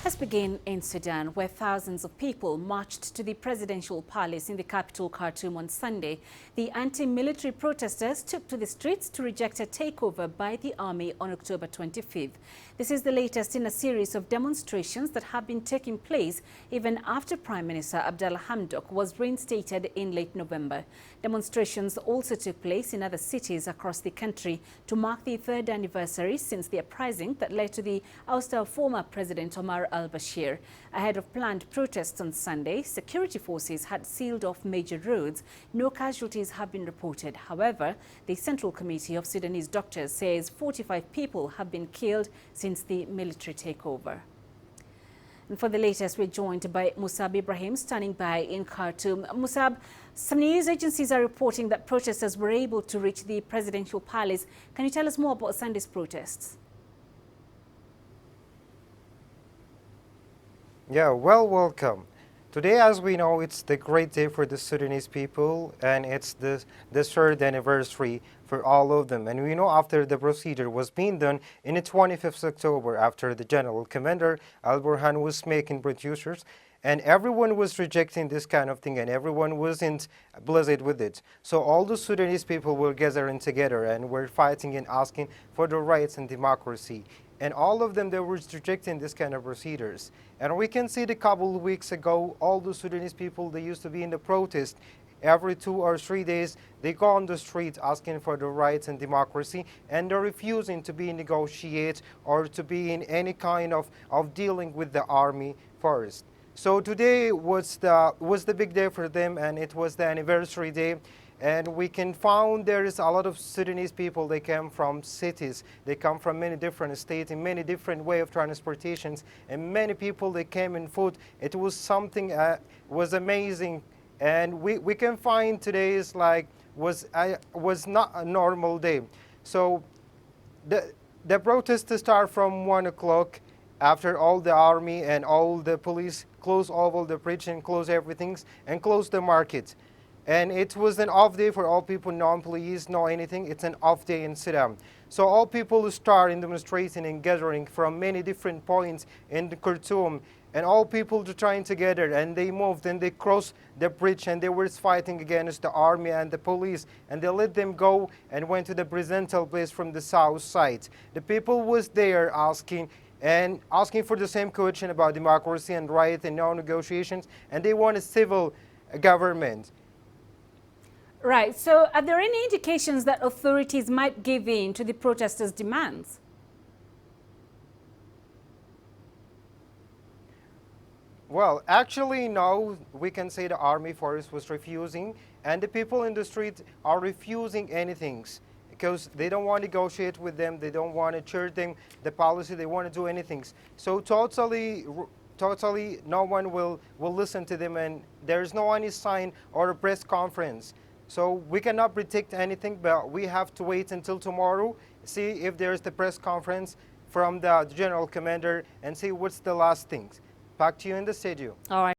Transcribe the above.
Let's begin in Sudan, where thousands of people marched to the presidential palace in the capital Khartoum on Sunday. The anti-military protesters took to the streets to reject a takeover by the army on October 25th. This is the latest in a series of demonstrations that have been taking place even after Prime Minister Abdallah Hamdok was reinstated in late November. Demonstrations also took place in other cities across the country to mark the third anniversary since the uprising that led to the ouster of former President Omar al-Bashir. Ahead of planned protests on Sunday, security forces had sealed off major roads. No casualties have been reported. However, the Central Committee of Sudanese Doctors says 45 people have been killed since the military takeover. And for the latest, we're joined by Musab Ibrahim, standing by in Khartoum. Musab, some news agencies are reporting that protesters were able to reach the presidential palace. Can you tell us more about Sunday's protests? Yeah, welcome. Today, as we know, it's the great day for the Sudanese people, and it's the third anniversary for all of them. And we know after the procedure was being done in the 25th October, after the General Commander al-Burhan was making producers, and everyone was rejecting this kind of thing, and everyone wasn't pleased with it. So all the Sudanese people were gathering together and were fighting and asking for the rights and democracy. And all of them, they were rejecting this kind of procedures. And we can see a couple of weeks ago, all the Sudanese people, they used to be in the protest. Every 2 or 3 days, they go on the street asking for the rights and democracy, and they're refusing to be negotiate or to be in any kind of dealing with the army first. So today was the big day for them, and it was the anniversary day. And we can find there is a lot of Sudanese people. They come from cities, they come from many different states, in many different way of transportations, and many people, they came in foot. It was something was amazing. And we can find today's was not a normal day. So the protest start from 1 o'clock after all the army and all the police close all the bridge and close everything and close the market. And it was an off day for all people, no employees, no anything. It's an off day in Sudan. So all people start in demonstrating and gathering from many different points in the Khartoum. And all people are trying together, and they moved and they crossed the bridge, and they were fighting against the army and the police. And they let them go and went to the presidential place from the south side. The people was there asking for the same question about democracy and rights and no negotiations. And they want a civil government. Right. So are there any indications that authorities might give in to the protesters' demands? Well, actually, no. We can say the army force was refusing, and the people in the street are refusing anything because they don't want to negotiate with them. They don't want to change them, the policy. They want to do anything. So totally no one will listen to them, and there's no any sign or a press conference. So we cannot predict anything, but we have to wait until tomorrow, see if there's the press conference from the General Commander, and see what's the last things. Back to you in the studio. All right.